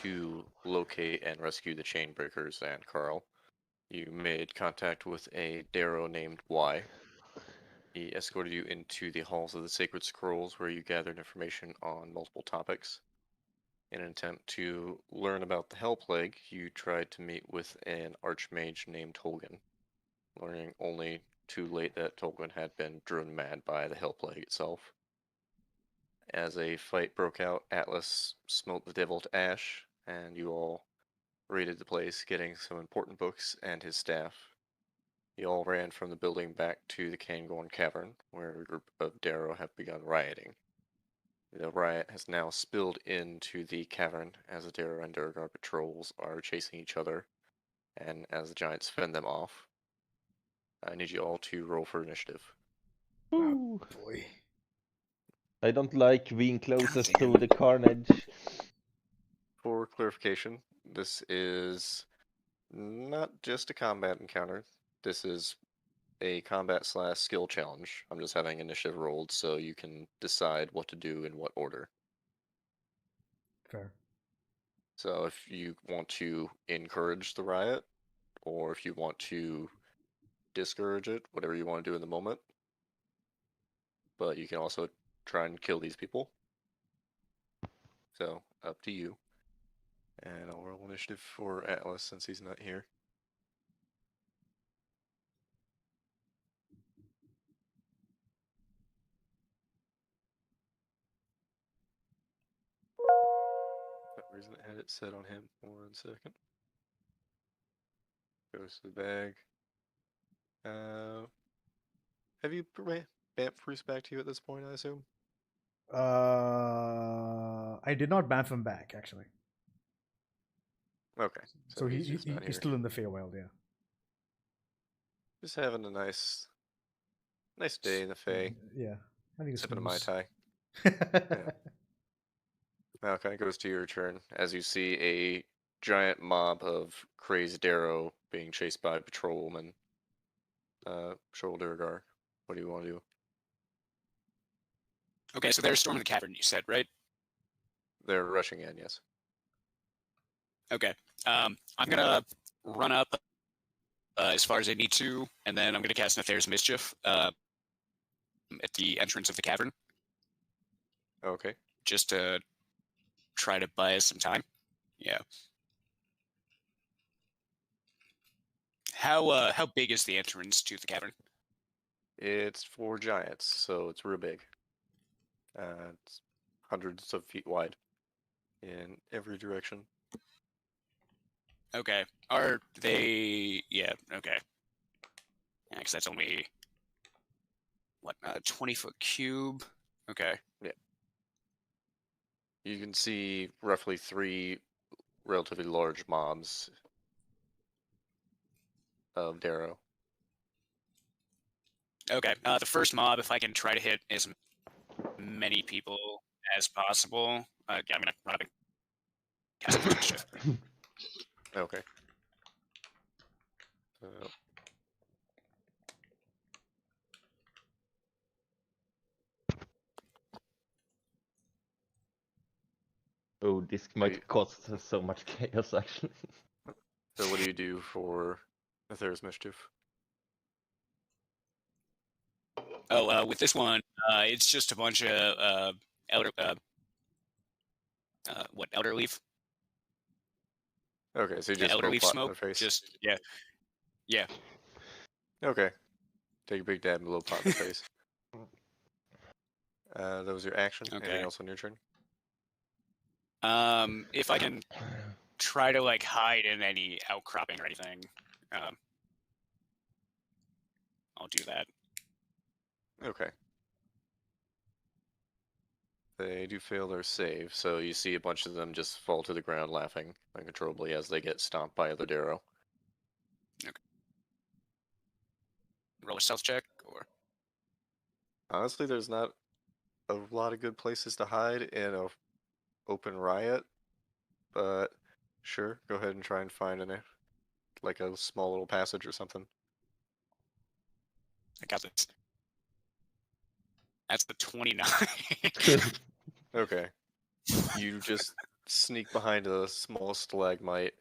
to locate and rescue the chain breakers and Carl. You made contact with a Darrow named Y. He escorted you into the halls of the Sacred Scrolls where you gathered information on multiple topics. In an attempt to learn about the Hell Plague, you tried to meet with an archmage named Tolgan, learning only too late that Tolgan had been driven mad by the Hell Plague itself. As a fight broke out, Atlas smote the devil to ash, and you all raided the place, getting some important books and his staff. You all ran from the building back to the Cairngorm Cavern, where a group of Darrow have begun rioting. The riot has now spilled into the cavern as the Darrow and Durgar patrols are chasing each other, and as the giants fend them off. I need you all to roll for initiative. Ooh. Boy. I don't like being closest to thinking- the carnage. For clarification, this is not just a combat encounter. This is a combat / skill challenge. I'm just having initiative rolled so you can decide what to do in what order. Fair. So if you want to encourage the riot, or if you want to discourage it, whatever you want to do in the moment. But you can also try and kill these people. So, up to you. And I'll roll initiative for Atlas since he's not here. For some reason it had it set on him. 1 second. Goes to the bag. Have you Bamf Bruce back to you at this point, I assume? I did not bamf him back, actually. Okay. So he's just not he's here. still in the Feywild, yeah. Just having a nice day in the Fey. Yeah. I think it's Sipping a Mai Tai. Malachi, goes to your turn as you see a giant mob of crazed Darrow being chased by patrolwoman. Shouldergar, what do you want to do? Okay, so they're storming the cavern, you said, right? They're rushing in, yes. Okay. I'm gonna run up as far as I need to, and then I'm gonna cast Nefarious Mischief at the entrance of the cavern, Okay. just to try to buy us some time. Yeah. How big is the entrance to the cavern? It's 4 giants, so it's real big. It's hundreds of feet wide in every direction. Okay. Are they? Yeah. Okay. Yeah, because that's only what 20-foot cube. Okay. Yeah. You can see roughly 3 relatively large mobs of Darrow. Okay. The first mob, if I can try to hit as many people as possible, yeah, I'm gonna run up and cast Mischief. Okay. Oh, this might cause so much chaos, actually. So what do you do for Nefarious Mischief? Oh, with this one, it's just a bunch of elder, elder leaf? Okay, so you Yeah, just elder go leaf plot in smoke. their face. Just yeah. Okay. Take a big dab and a little pot in the face. That was your action. Okay. Anything else on your turn? If I can try to like hide in any outcropping or anything, I'll do that. Okay. They do fail their save, so you see a bunch of them just fall to the ground laughing uncontrollably as they get stomped by other Darrow. Okay. Roll a stealth check, or Honestly, there's not a lot of good places to hide in a open riot, but sure, go ahead and try and find like a small little passage or something. I got this. That's the 29. Okay. You just sneak behind a small stalagmite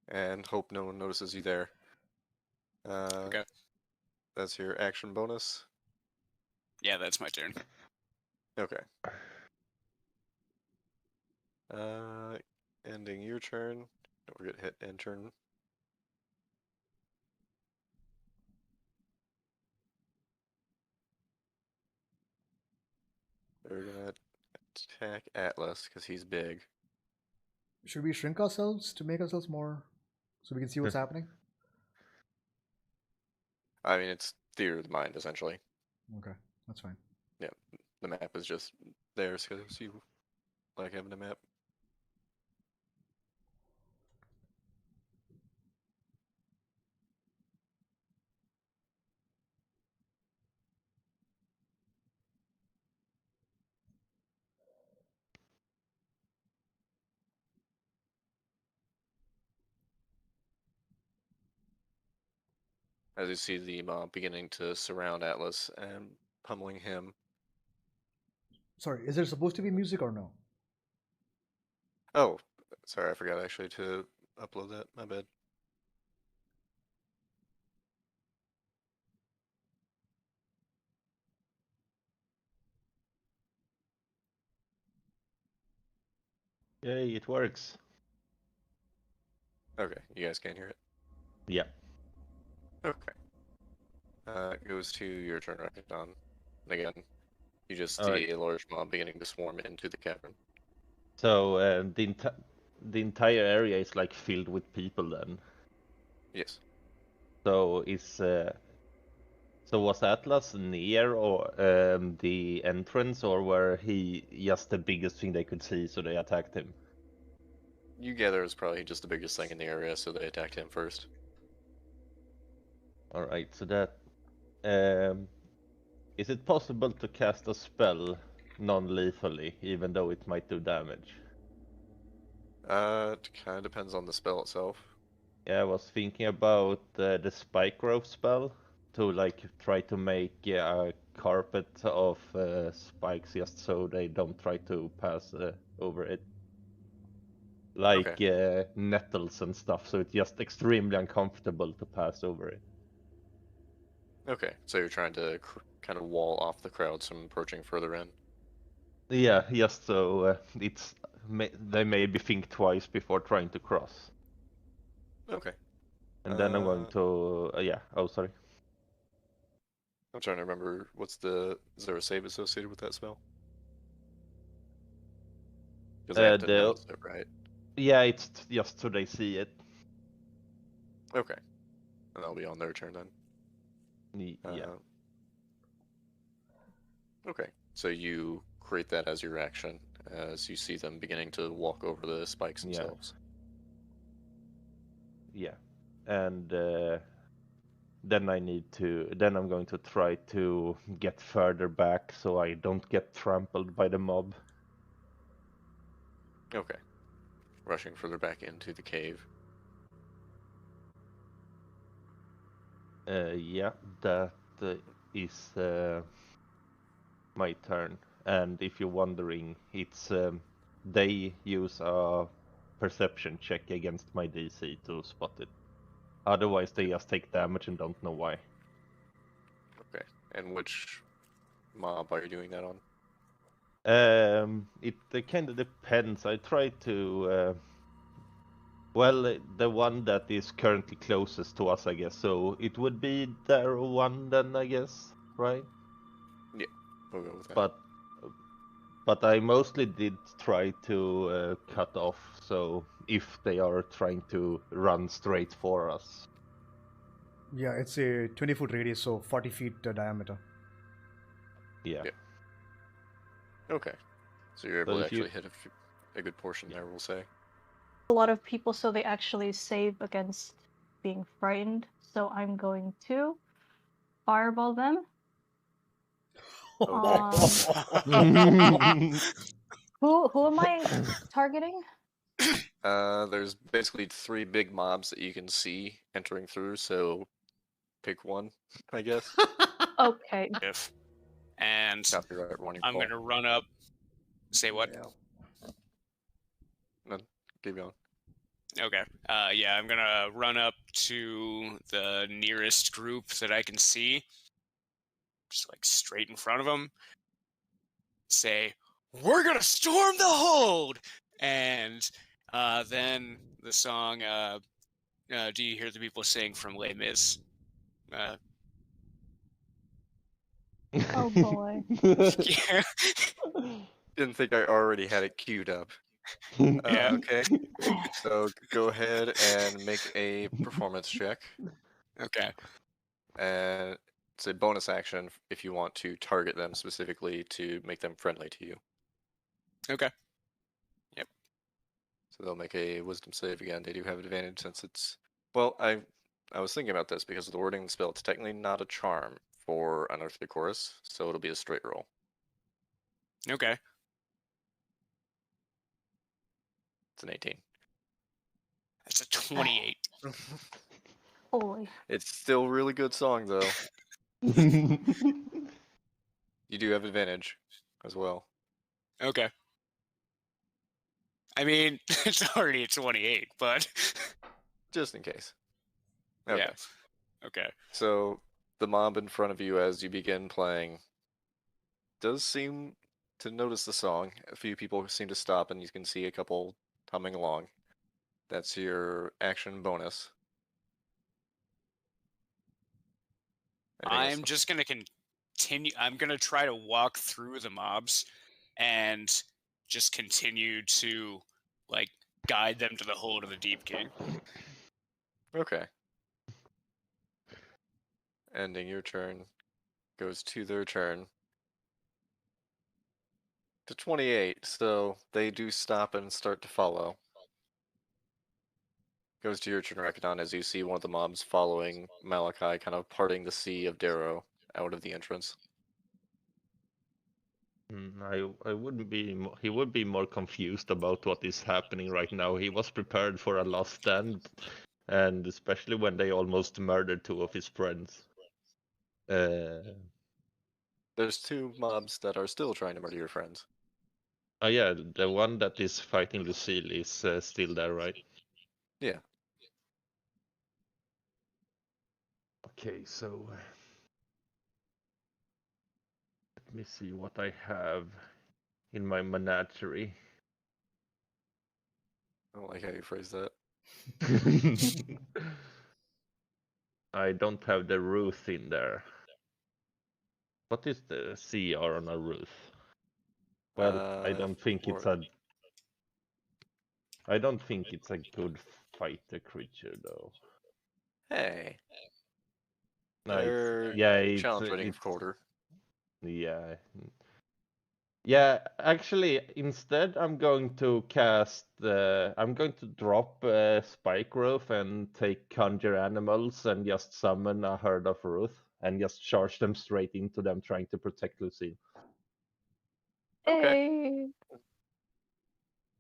and hope no one notices you there. Okay. That's your action bonus. Yeah, that's my turn. Okay. Ending your turn. Don't forget to hit end turn. They're gonna attack Atlas because he's big. Should we shrink ourselves to make ourselves more, so we can see what's happening? I mean, it's theater of the mind, essentially. Okay, that's fine. Yeah, the map is just there because you like having a map. As you see the mob beginning to surround Atlas and pummeling him. Sorry, is there supposed to be music or no? Oh, sorry, I forgot actually to upload that. My bad. Yay, it works. Okay, you guys can't hear it. Yeah. Okay. It goes to your turn, Rakadon. And again, you just All see right. a large mob beginning to swarm into the cavern. So the entire area is like filled with people then. Yes. So was Atlas near or the entrance, or were he just the biggest thing they could see, so they attacked him? You gather it's probably just the biggest thing in the area, so they attacked him first. All right. So that is it possible to cast a spell non-lethally, even though it might do damage? It kind of depends on the spell itself. Yeah, I was thinking about the spike growth spell to like try to make a carpet of spikes just so they don't try to pass over it. Like nettles and stuff, so it's just extremely uncomfortable to pass over it. Okay, so you're trying to kind of wall off the crowds from approaching further in. Yeah, just so they maybe think twice before trying to cross. Okay. And then I'm going to yeah. Oh, sorry. I'm trying to remember is there a save associated with that spell? Because they have to announce it, right? Yeah, it's just so they see it. Okay. And that'll be on their turn then. Yeah. Okay. So you create that as your action as you see them beginning to walk over the spikes themselves. Yeah. And then I'm going to try to get further back so I don't get trampled by the mob. Okay. Rushing further back into the cave. Yeah, that is my turn. And if you're wondering, it's they use a perception check against my DC to spot it. Otherwise, they just take damage and don't know why. Okay. And which mob are you doing that on? It kind of depends. I try to. Well, the one that is currently closest to us, I guess. So it would be their one then, I guess, right? Yeah, we'll go with that. But I mostly did try to cut off. So if they are trying to run straight for us. Yeah, it's a 20-foot radius, so 40 feet diameter. Yeah. Okay. So you're able So to if you- actually hit a good portion there, we'll say. A lot of people, so they actually save against being frightened. So I'm going to fireball them. Who am I targeting? There's basically 3 big mobs that you can see entering through, so pick one, I guess. Okay. And Copyright warning. I'm Paul. gonna run up. Say what? Yeah. keep going. Okay. Yeah, I'm gonna run up to the nearest group that I can see, just like straight in front of them. Say, "We're gonna storm the hold!" And then the song. Do you hear the people sing from Les Mis? Oh boy. Yeah. Didn't think I already had it queued up. Yeah. Okay. So go ahead and make a performance check. Okay. And it's a bonus action if you want to target them specifically to make them friendly to you. Okay. So they'll make a wisdom save again. They do have advantage since it's well, I was thinking about this because of the wording of the spell. It's technically not a charm for Unearthly Chorus, so it'll be a straight roll. Okay. It's an 18. That's a 28. Holy. It's still a really good song though. You do have advantage as well. Okay. I mean, it's already a 28, but Just in case. Okay. yeah. Okay. So the mob in front of you as you begin playing does seem to notice the song. A few people seem to stop and you can see a couple humming along. That's your action bonus. Anything else? I'm just gonna continue. I'm gonna try to walk through the mobs and just continue to like guide them to the hold of the Deep King. Okay. Ending your turn. Goes to their turn. To 28, so they do stop and start to follow. Goes to your turn, Rakadon, as you see one of the mobs following Malachi, kind of parting the sea of Darrow out of the entrance. I wouldn't be. He would be more confused about what is happening right now. He was prepared for a last stand, and especially when they almost murdered two of his friends. There's two mobs that are still trying to murder your friends. Oh yeah, the one that is fighting Lucille is still there, right? Yeah. Okay, so let me see what I have in my menagerie. I don't like how you phrase that. I don't have the Ruth in there. What is the CR on a Ruth? Well, I don't think it's a. I don't think it's a good fighter creature though. Hey. No, They're it's challenge rating quarter. yeah. Yeah, actually, instead I'm going to cast. I'm going to drop Spike Growth and take Conjure Animals and just summon a herd of Ruth and just charge them straight into them, trying to protect Lucille. Okay. Hey.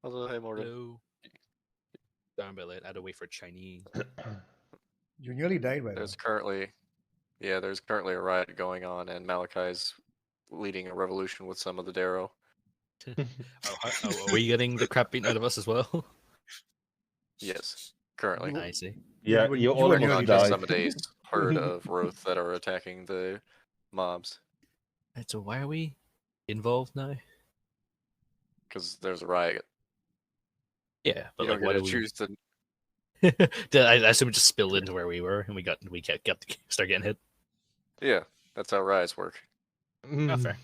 Also, hey, Morgan. Hello. Sorry, I'm a bit late. I had to wait for Chinese. You nearly died by There's then. currently a riot going on, and Malachi's leading a revolution with some of the Darrow. Are we getting the crap beaten out of us as well? Yes, currently. You- I see. Yeah, were- you you were almost nearly Just died. summoned a herd of Roth that are attacking the mobs Right, so why are we involved now? because there's a riot. Yeah, but You like, don't why get do to we? choose to. I assume it just spilled into where we were, and we start getting hit. Yeah, that's how riots work. Not fair.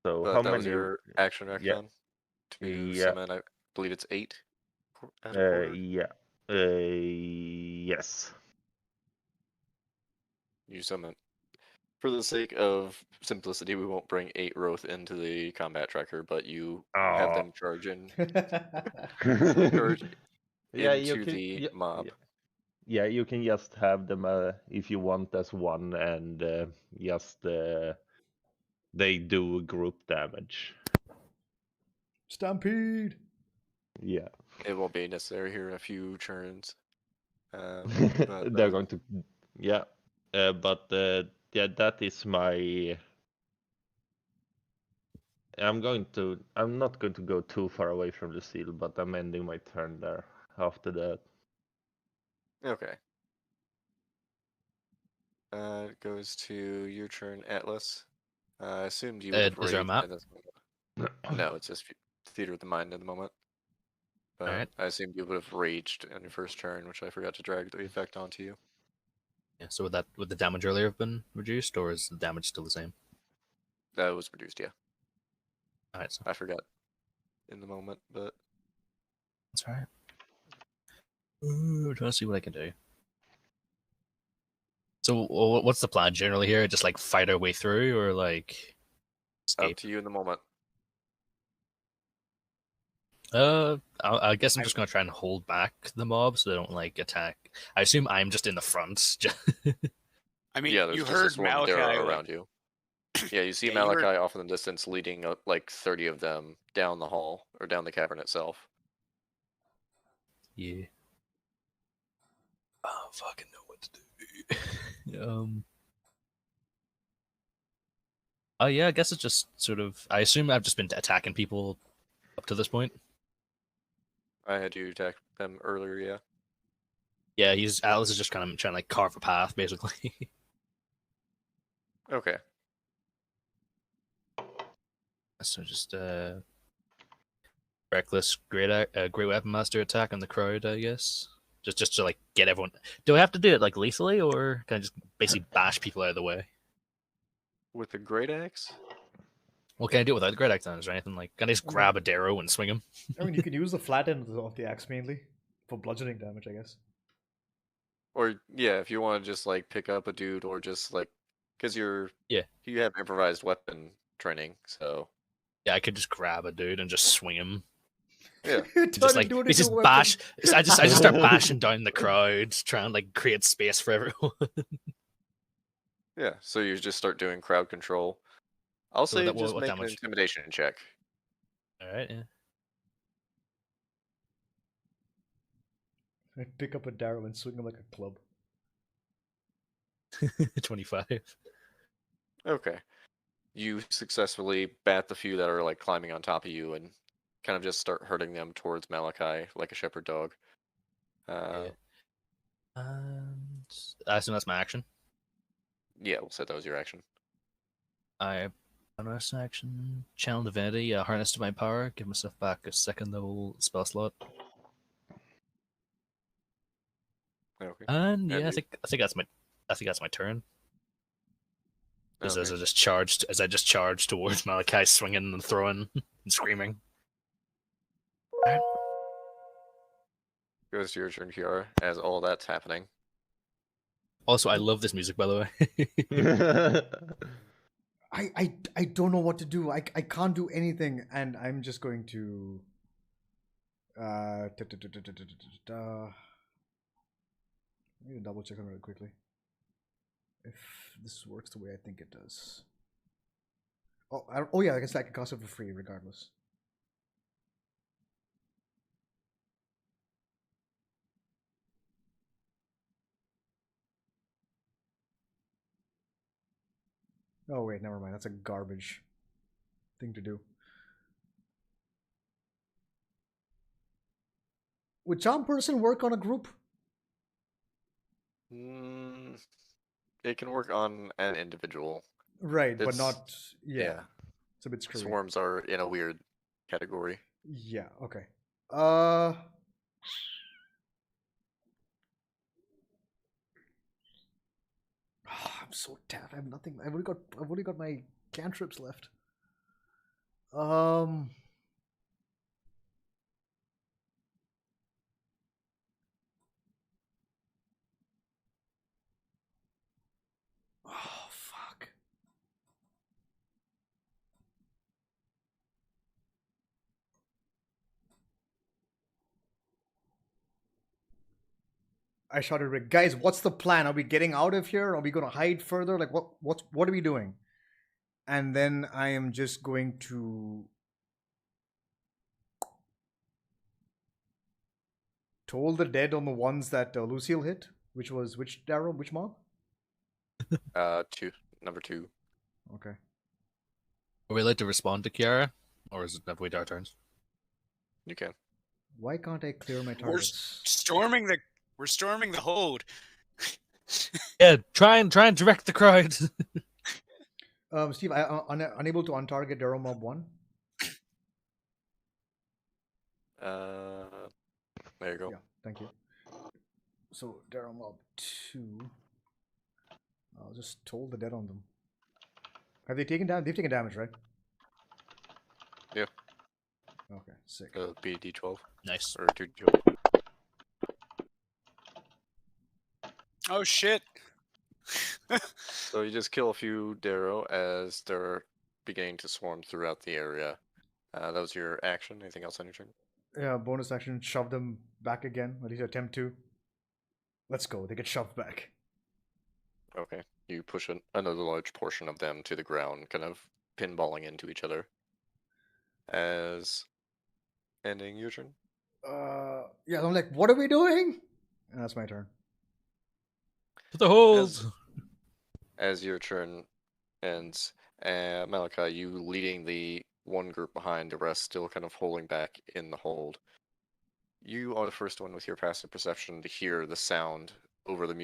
So But how that was many? your action, Yeah. Rakon, to Yeah. summon. I believe it's 8. Out of quarter. Yeah. Yes. You summon. For the sake of simplicity, we won't bring 8 Roth into the combat tracker, but you have them charge in. Charge Yeah, into the mob. Yeah, you can just have them if you want as one, and just they do group damage. Stampede. Yeah. It won't be necessary here in a few turns. They're going to, yeah. But yeah, that is my I'm not going to go too far away from Lucille, but I'm ending my turn there after that. Okay. It goes to your turn, Atlas. I assumed you would have Is there a raged map? at this moment. No, it's just theater of the mind at the moment. But Alright. I assumed you would have raged on your first turn, which I forgot to drag the effect onto you. Yeah, so would the damage earlier have been reduced, or is the damage still the same? That was reduced, yeah. Alright, so I forgot in the moment, but that's alright. Ooh, trying to see what I can do. So what's the plan generally here? Just like fight our way through, or like up escape? to you in the moment. I guess I'm just gonna try and hold back the mob so they don't like attack. I assume I'm just in the front. I mean, Yeah, there's you just a heard swarm of Malachi Darrow like, around you. Yeah, you see Yeah, you heard- Malachi off in the distance leading up like 30 of them down the hall, or down the cavern itself. Yeah. I don't fucking know what to do. Oh yeah, I guess it's just sort of. I assume I've just been attacking people up to this point. I had you attack them earlier, yeah. Yeah, Alice is just kind of trying to like carve a path, basically. Okay. So just reckless, great weapon master attack on the crowd, I guess. Just to like get everyone. Do I have to do it like lethally, or can I just basically bash people out of the way? With the great axe? What can I do without the great axe then? Is there anything like? Can I just grab a darrow and swing him? I mean, you can use the flat end of the axe mainly for bludgeoning damage, I guess. Or yeah, if you want to just like pick up a dude, or just like, because you have improvised weapon training, so Yeah, I could just grab a dude and just swing him. yeah. Just like it's just bash. I just start bashing down the crowd, trying to like create space for everyone. Yeah, so you just start doing crowd control. I'll So say what just make an damage? intimidation check. All right, yeah. I pick up a darrow and swing him like a club. 25. Okay. You successfully bat the few that are like climbing on top of you and kind of just start herding them towards Malachi like a shepherd dog. Yeah. And I assume that's my action. Yeah, we'll say that was your action. I bonus action, channel divinity, harness to my power, give myself back a second level spell slot. Okay. And yeah, And I think that's my turn. As okay. I just charged towards Malachi, swinging and throwing and screaming. Goes to your turn, Kiara, as all that's happening. Also, I love this music, by the way. I don't know what to do. I can't do anything, and I'm just going to I need to double check on it really quickly. If this works the way I think it does. Oh yeah, I guess I can cast it for free regardless. Oh wait, never mind. That's a garbage thing to do. Would charm person work on a group? It can work on an individual. Right, but not yeah. It's a bit screwy. Swarms are in a weird category. Yeah, okay. I'm so tapped. I have nothing. I've only got my cantrips left. Oh fuck. I shouted, Rick, guys, what's the plan? Are we getting out of here? Are we gonna hide further? Like what are we doing? And then I am just going to toll the dead on the ones that Lucille hit, which was which Darrow, which mob? Number 2. Okay. Are we allowed to respond to Kiara, or is it have we wait our turns? You can. Why can't I clear my We're targets? storming the hold. Yeah, try and direct the crowd. Steve, I unable to untarget Darrow Mob 1. There you go. Yeah, thank you. So Darrow Mob 2. I'll just toll the dead on them. Have they taken damage? They've taken damage, right? Yeah. Okay, sick. Be D12 Nice. or 2d12. Oh shit! So you just kill a few Darrow as they're beginning to swarm throughout the area. That was your action. Anything else on your turn? Yeah, bonus action, shove them back again. At least attempt to. Let's go. They get shoved back. Okay. You push another large portion of them to the ground, kind of pinballing into each other. As ending your turn. Yeah, I'm like, what are we doing? And that's my turn. To the hold. As your turn ends, Malachi, you leading the one group behind, the rest still kind of holding back in the hold. You are the first one with your passive perception to hear the sound over the music